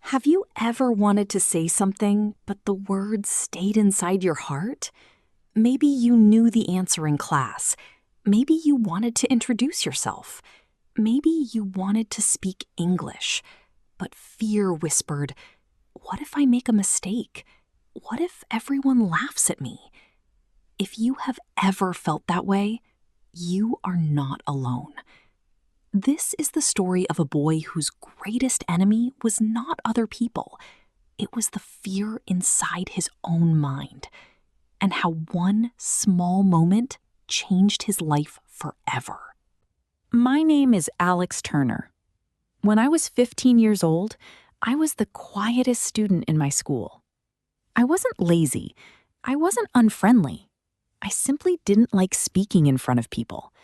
Have you ever wanted to say something, but the words stayed inside your heart? Maybe you knew the answer in class. Maybe you wanted to introduce yourself. Maybe you wanted to speak English. But fear whispered, "What if I make a mistake? What if everyone laughs at me?" If you have ever felt that way, you are not alone. This is the story of a boy whose greatest enemy was not other people. It was the fear inside his own mind, and how one small moment changed his life forever. My name is Alex Turner. When I was 15 years old, I was the quietest student in my school. I wasn't lazy. I wasn't unfriendly. I simply didn't like speaking in front of people.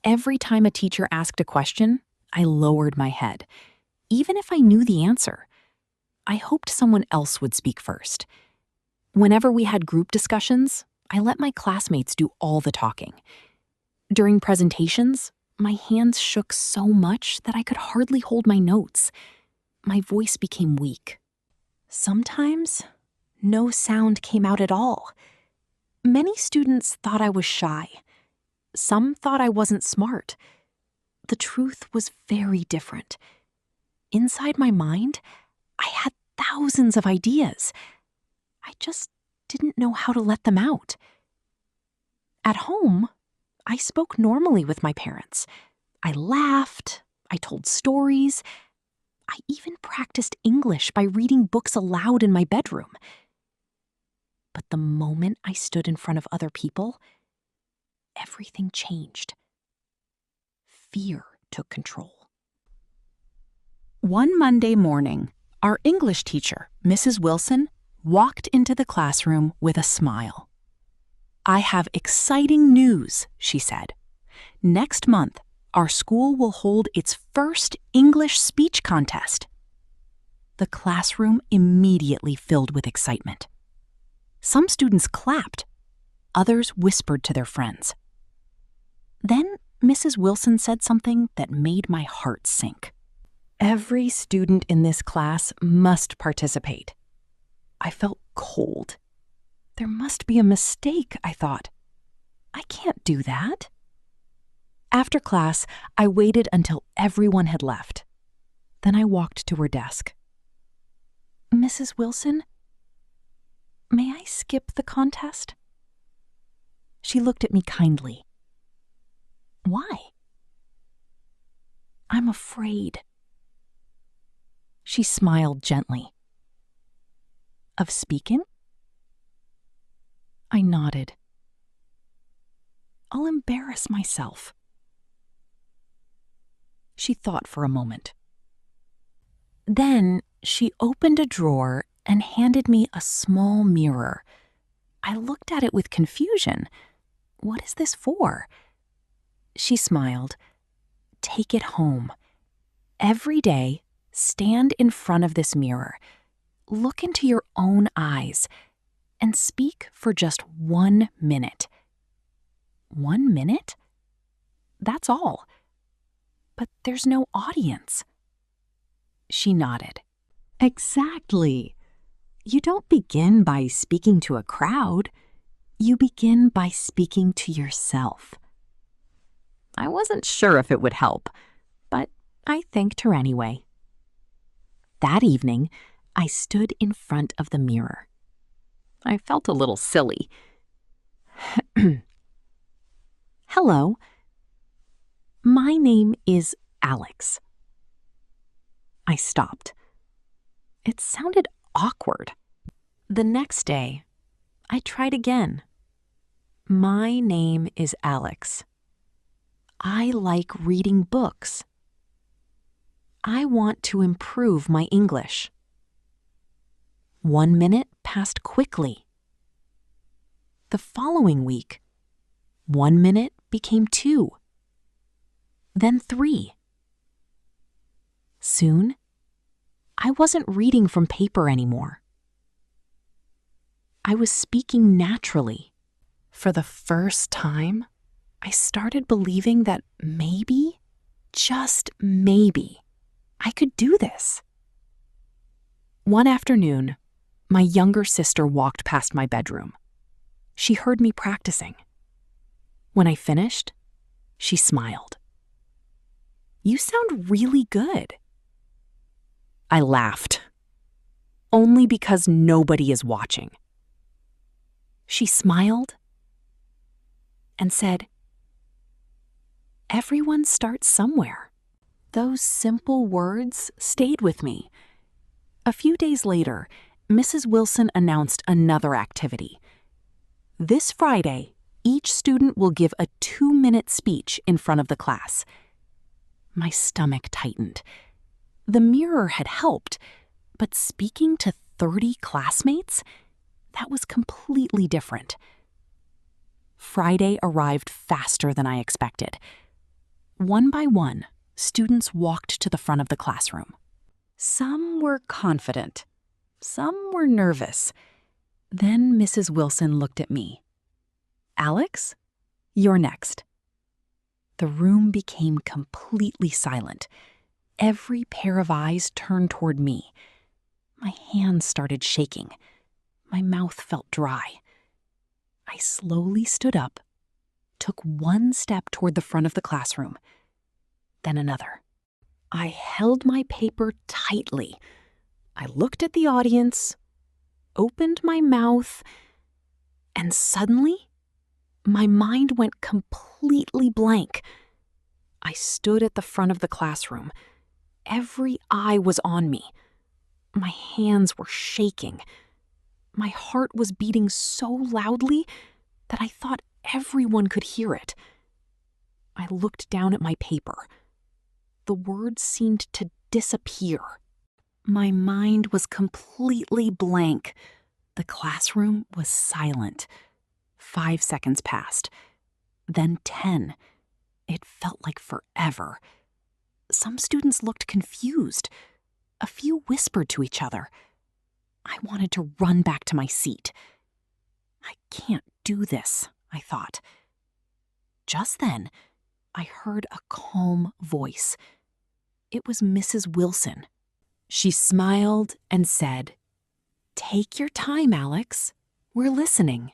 Every time a teacher asked a question, I lowered my head, even if I knew the answer. I hoped someone else would speak first. Whenever we had group discussions, I let my classmates do all the talking. During presentations, my hands shook so much that I could hardly hold my notes. My voice became weak. Sometimes, no sound came out at all. Many students thought I was shy. Some thought I wasn't smart. The truth was very different. Inside my mind, I had thousands of ideas. I just didn't know how to let them out. At home, I spoke normally with my parents. I laughed. I told stories. I even practiced English by reading books aloud in my bedroom. But the moment I stood in front of other people, everything changed. Fear took control. One Monday morning, our English teacher, Mrs. Wilson, walked into the classroom with a smile. "I have exciting news," she said. "Next month, our school will hold its first English speech contest." The classroom immediately filled with excitement. Some students clapped. Others whispered to their friends. Then Mrs. Wilson said something that made my heart sink. "Every student in this class must participate." I felt cold. There must be a mistake, I thought. I can't do that. After class, I waited until everyone had left. Then I walked to her desk. "Mrs. Wilson, may I skip the contest?" She looked at me kindly. "Why?" "I'm afraid." She smiled gently. "Of speaking?" I nodded. "I'll embarrass myself." She thought for a moment. Then she opened a drawer and handed me a small mirror. I looked at it with confusion. "What is this for?" She smiled. "Take it home. Every day, stand in front of this mirror. Look into your own eyes and speak for just 1 minute." 1 minute? That's all. But there's no audience. She nodded. "Exactly. You don't begin by speaking to a crowd. You begin by speaking to yourself." I wasn't sure if it would help, but I thanked her anyway. That evening, I stood in front of the mirror. I felt a little silly. "Hello. My name is Alex." I stopped. It sounded awkward. The next day, I tried again. "My name is Alex. I like reading books. I want to improve my English." 1 minute passed quickly. The following week, 1 minute became 2, then 3. Soon, I wasn't reading from paper anymore. I was speaking naturally. For the first time, I started believing that maybe, just maybe, I could do this. One afternoon, my younger sister walked past my bedroom. She heard me practicing. When I finished, she smiled. "You sound really good." I laughed, only because nobody is watching. She smiled and said, "Everyone starts somewhere." Those simple words stayed with me. A few days later, Mrs. Wilson announced another activity. This Friday, each student will give a 2-minute speech in front of the class. My stomach tightened. The mirror had helped, but speaking to 30 classmates? That was completely different. Friday arrived faster than I expected. One by one, students walked to the front of the classroom. Some were confident. Some were nervous. Then Mrs. Wilson looked at me. "Alex, you're next." The room became completely silent. Every pair of eyes turned toward me. My hands started shaking. My mouth felt dry. I slowly stood up, took one step toward the front of the classroom, then another. I held my paper tightly. I looked at the audience, opened my mouth, and suddenly, my mind went completely blank. I stood at the front of the classroom. Every eye was on me. My hands were shaking. My heart was beating so loudly that I thought everyone could hear it. I looked down at my paper. The words seemed to disappear. My mind was completely blank. The classroom was silent. 5 seconds passed. Then 10. It felt like forever. Some students looked confused. A few whispered to each other. I wanted to run back to my seat. I can't do this, I thought. Just then, I heard a calm voice. It was Mrs. Wilson. She smiled and said, "Take your time, Alex. We're listening."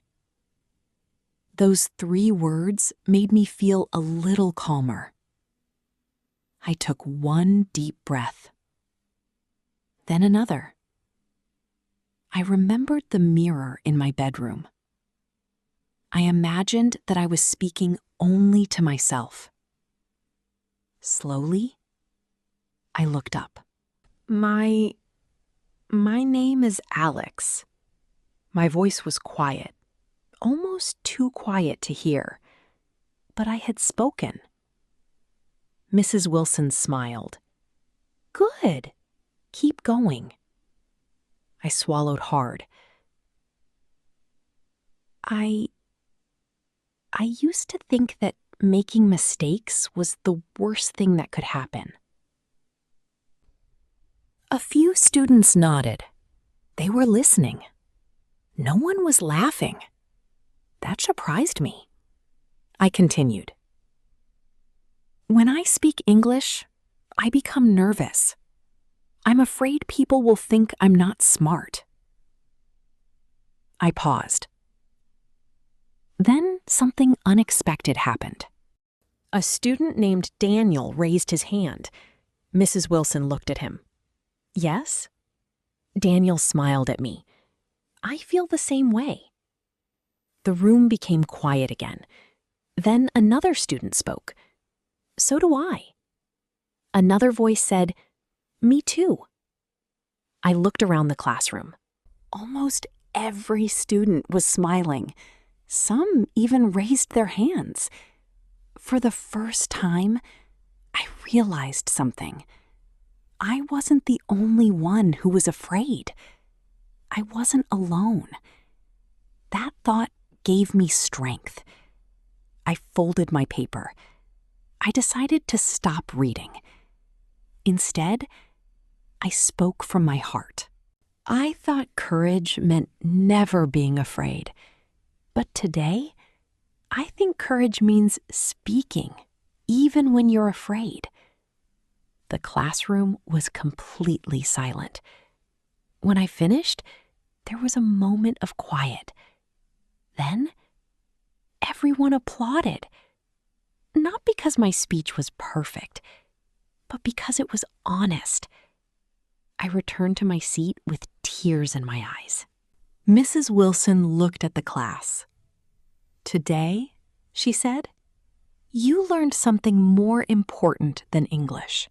Those 3 words made me feel a little calmer. I took one deep breath, then another. I remembered the mirror in my bedroom. I imagined that I was speaking only to myself. Slowly, I looked up. My name is Alex." My voice was quiet, almost too quiet to hear, but I had spoken. Mrs. Wilson smiled. "Good. Keep going." I swallowed hard. I used to think that making mistakes was the worst thing that could happen. A few students nodded. They were listening. No one was laughing. That surprised me. I continued. "When I speak English, I become nervous. I'm afraid people will think I'm not smart." I paused. Then something unexpected happened. A student named Daniel raised his hand. Mrs. Wilson looked at him. "Yes?" Daniel smiled at me. "I feel the same way." The room became quiet again. Then another student spoke. "So do I." Another voice said, "Me too." I looked around the classroom. Almost every student was smiling. Some even raised their hands. For the first time, I realized something. I wasn't the only one who was afraid. I wasn't alone. That thought gave me strength. I folded my paper. I decided to stop reading. Instead, I spoke from my heart. I thought courage meant never being afraid. But today, I think courage means speaking, even when you're afraid. The classroom was completely silent. When I finished, there was a moment of quiet. Then, everyone applauded. Not because my speech was perfect, but because it was honest. I returned to my seat with tears in my eyes. Mrs. Wilson looked at the class. "Today," she said, "you learned something more important than English.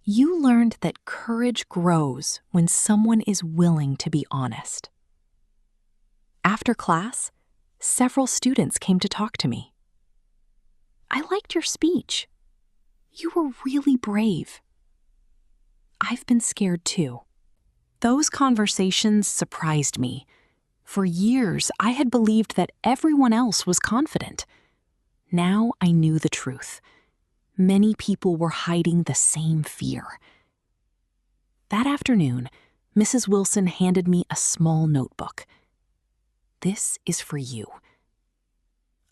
You learned that courage grows when someone is willing to be honest." After class, several students came to talk to me. "I liked your speech. You were really brave." I've been scared too. Those conversations surprised me. For years, I had believed that everyone else was confident. Now I knew the truth. Many people were hiding the same fear. That afternoon, Mrs. Wilson handed me a small notebook. "This is for you."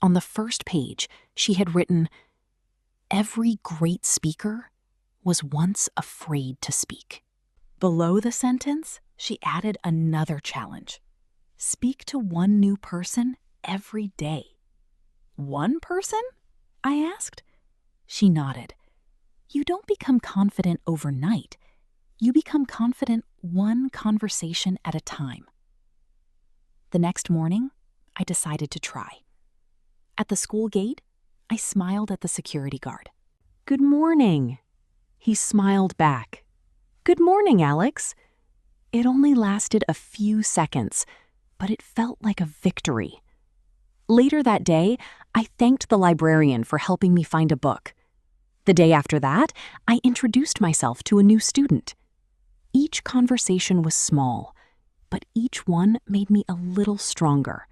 On the first page, she had written, "Every great speaker was once afraid to speak." Below the sentence, she added another challenge. "Speak to one new person every day." "One person?" I asked. She nodded. "You don't become confident overnight. You become confident one conversation at a time." The next morning, I decided to try. At the school gate, I smiled at the security guard. "Good morning." He smiled back. "Good morning, Alex." It only lasted a few seconds, but it felt like a victory. Later that day, I thanked the librarian for helping me find a book. The day after that, I introduced myself to a new student. Each conversation was small, but each one made me a little stronger.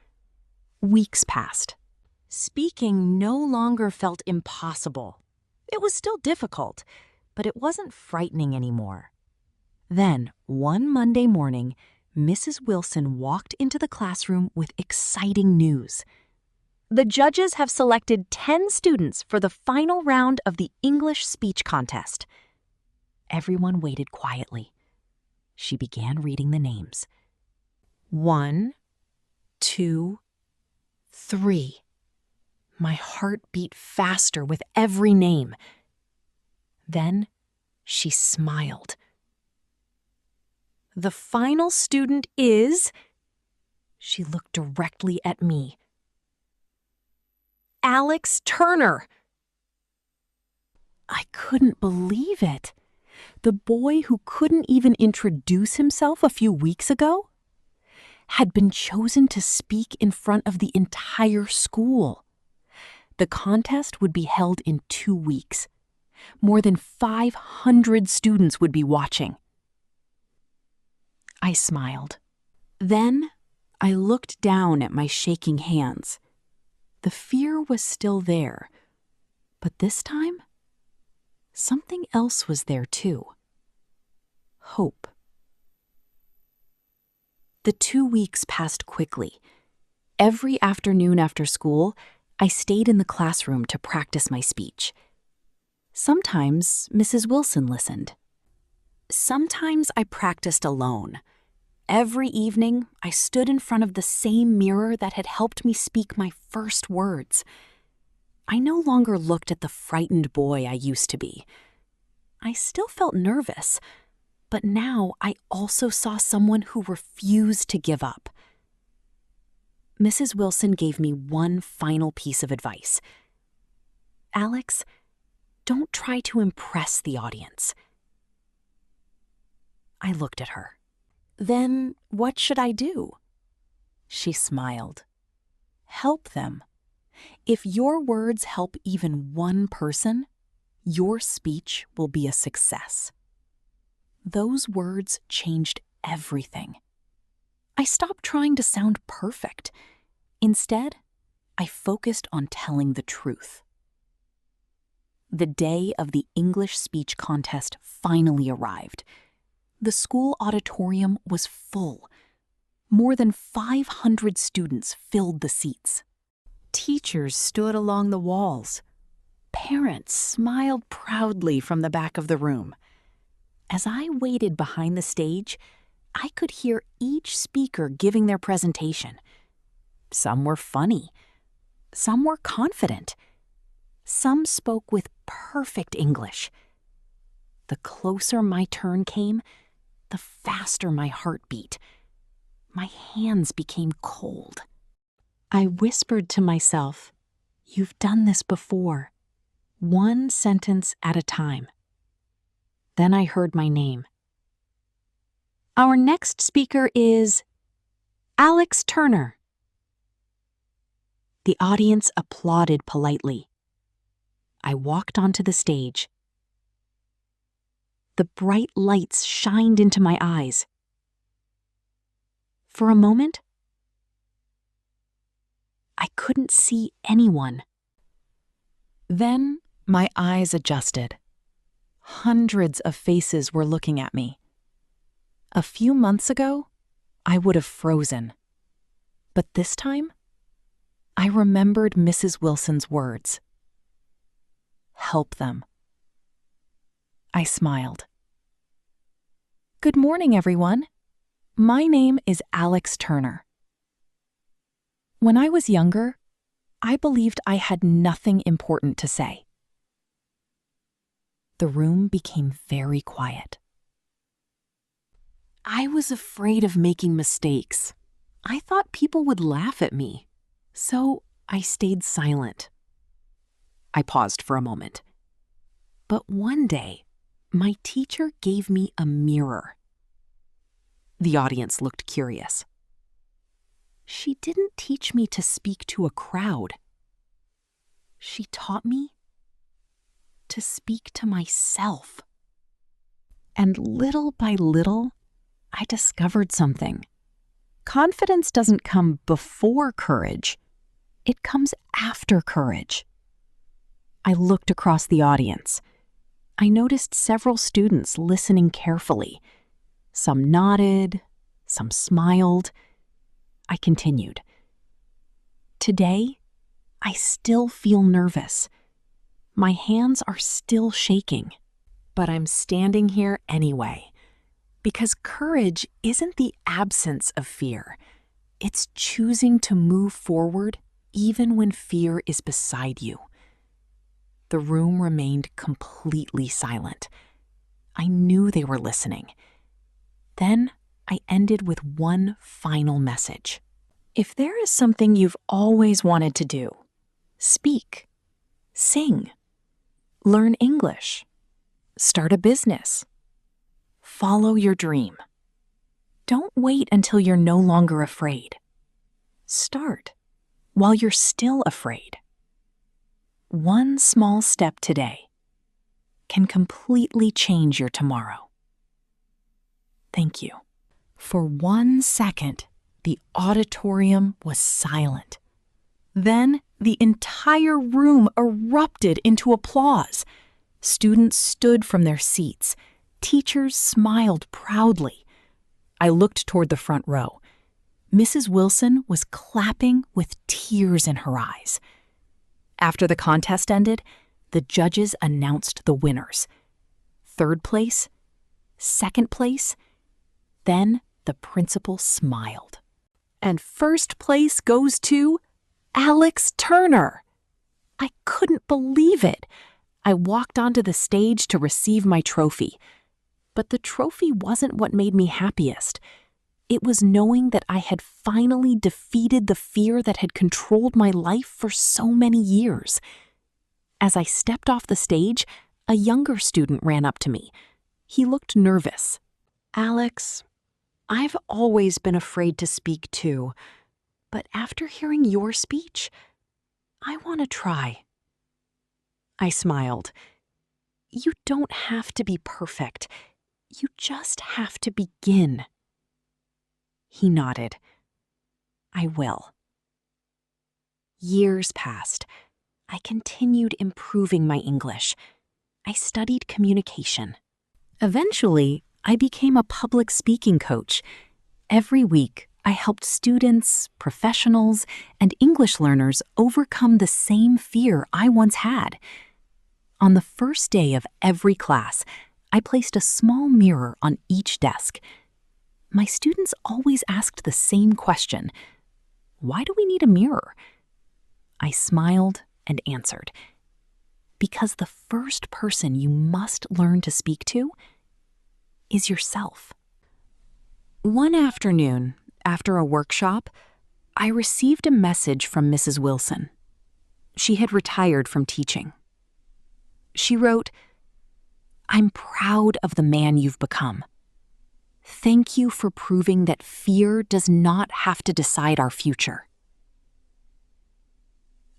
Weeks passed. Speaking no longer felt impossible. It was still difficult, but it wasn't frightening anymore. Then, one Monday morning, Mrs. Wilson walked into the classroom with exciting news. "The judges have selected 10 students for the final round of the English speech contest." Everyone waited quietly. She began reading the names. 1, 2, 3. My heart beat faster with every name. Then she smiled. "The final student is..." She looked directly at me. "Alex Turner." I couldn't believe it. The boy who couldn't even introduce himself a few weeks ago had been chosen to speak in front of the entire school. The contest would be held in 2 weeks. More than 500 students would be watching. I smiled. Then I looked down at my shaking hands. The fear was still there, but this time, something else was there too. Hope. The 2 weeks passed quickly. Every afternoon after school, I stayed in the classroom to practice my speech. Sometimes Mrs. Wilson listened. Sometimes I practiced alone. Every evening, I stood in front of the same mirror that had helped me speak my first words. I no longer looked at the frightened boy I used to be. I still felt nervous, but now I also saw someone who refused to give up. Mrs. Wilson gave me one final piece of advice. "Alex, don't try to impress the audience." I looked at her. "Then what should I do?" She smiled. "Help them. If your words help even one person, your speech will be a success." Those words changed everything. I stopped trying to sound perfect. Instead, I focused on telling the truth. The day of the English speech contest finally arrived. The school auditorium was full. More than 500 students filled the seats. Teachers stood along the walls. Parents smiled proudly from the back of the room. As I waited behind the stage, I could hear each speaker giving their presentation. Some were funny. Some were confident. Some spoke with perfect English. The closer my turn came, the faster my heart beat. My hands became cold. I whispered to myself, "You've done this before, one sentence at a time." Then I heard my name. Our next speaker is Alex Turner. The audience applauded politely. I walked onto the stage. The bright lights shined into my eyes. For a moment, I couldn't see anyone. Then my eyes adjusted. Hundreds of faces were looking at me. A few months ago, I would have frozen. But this time, I remembered Mrs. Wilson's words. Help them. I smiled. Good morning, everyone. My name is Alex Turner. When I was younger, I believed I had nothing important to say. The room became very quiet. I was afraid of making mistakes. I thought people would laugh at me, so I stayed silent. I paused for a moment. But one day, my teacher gave me a mirror. The audience looked curious. She didn't teach me to speak to a crowd. She taught me to speak to myself. And little by little, I discovered something. Confidence doesn't come before courage. It comes after courage. I looked across the audience. I noticed several students listening carefully. Some nodded, some smiled. I continued. Today, I still feel nervous. My hands are still shaking, but I'm standing here anyway, because courage isn't the absence of fear. It's choosing to move forward even when fear is beside you. The room remained completely silent. I knew they were listening. Then I ended with one final message. If there is something you've always wanted to do, speak, sing, learn English, start a business, follow your dream. Don't wait until you're no longer afraid. Start while you're still afraid. One small step today can completely change your tomorrow. Thank you. For 1 second, the auditorium was silent. Then the entire room erupted into applause. Students stood from their seats. Teachers smiled proudly. I looked toward the front row. Mrs. Wilson was clapping with tears in her eyes. After the contest ended, the judges announced the winners. 3rd place, 2nd place, then the principal smiled. And 1st place goes to Alex Turner. I couldn't believe it. I walked onto the stage to receive my trophy. But the trophy wasn't what made me happiest. It was knowing that I had finally defeated the fear that had controlled my life for so many years. As I stepped off the stage, a younger student ran up to me. He looked nervous. Alex, I've always been afraid to speak too, but after hearing your speech, I want to try. I smiled. You don't have to be perfect. You just have to begin. He nodded. I will. Years passed. I continued improving my English. I studied communication. Eventually, I became a public speaking coach. Every week, I helped students, professionals, and English learners overcome the same fear I once had. On the first day of every class, I placed a small mirror on each desk. My students always asked the same question: why do we need a mirror? I smiled and answered, because the first person you must learn to speak to is yourself. One afternoon, after a workshop, I received a message from Mrs. Wilson. She had retired from teaching. She wrote, "I'm proud of the man you've become. Thank you for proving that fear does not have to decide our future."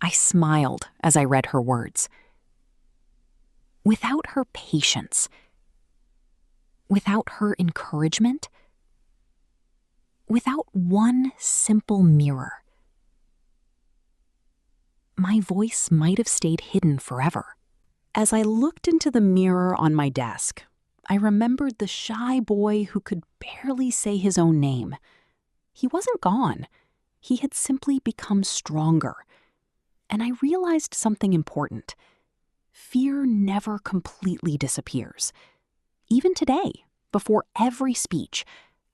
I smiled as I read her words. Without her patience, without her encouragement, without one simple mirror, my voice might have stayed hidden forever. As I looked into the mirror on my desk, I remembered the shy boy who could barely say his own name. He wasn't gone. He had simply become stronger. And I realized something important. Fear never completely disappears. Even today, before every speech,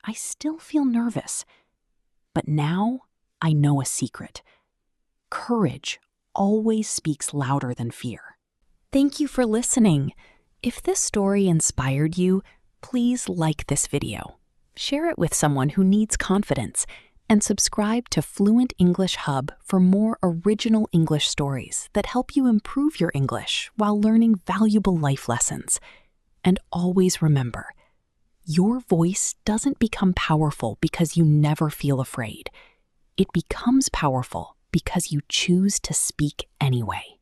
I still feel nervous. But now I know a secret. Courage always speaks louder than fear. Thank you for listening. If this story inspired you, please like this video, share it with someone who needs confidence, and subscribe to Fluent English Hub for more original English stories that help you improve your English while learning valuable life lessons. And always remember, your voice doesn't become powerful because you never feel afraid. It becomes powerful because you choose to speak anyway.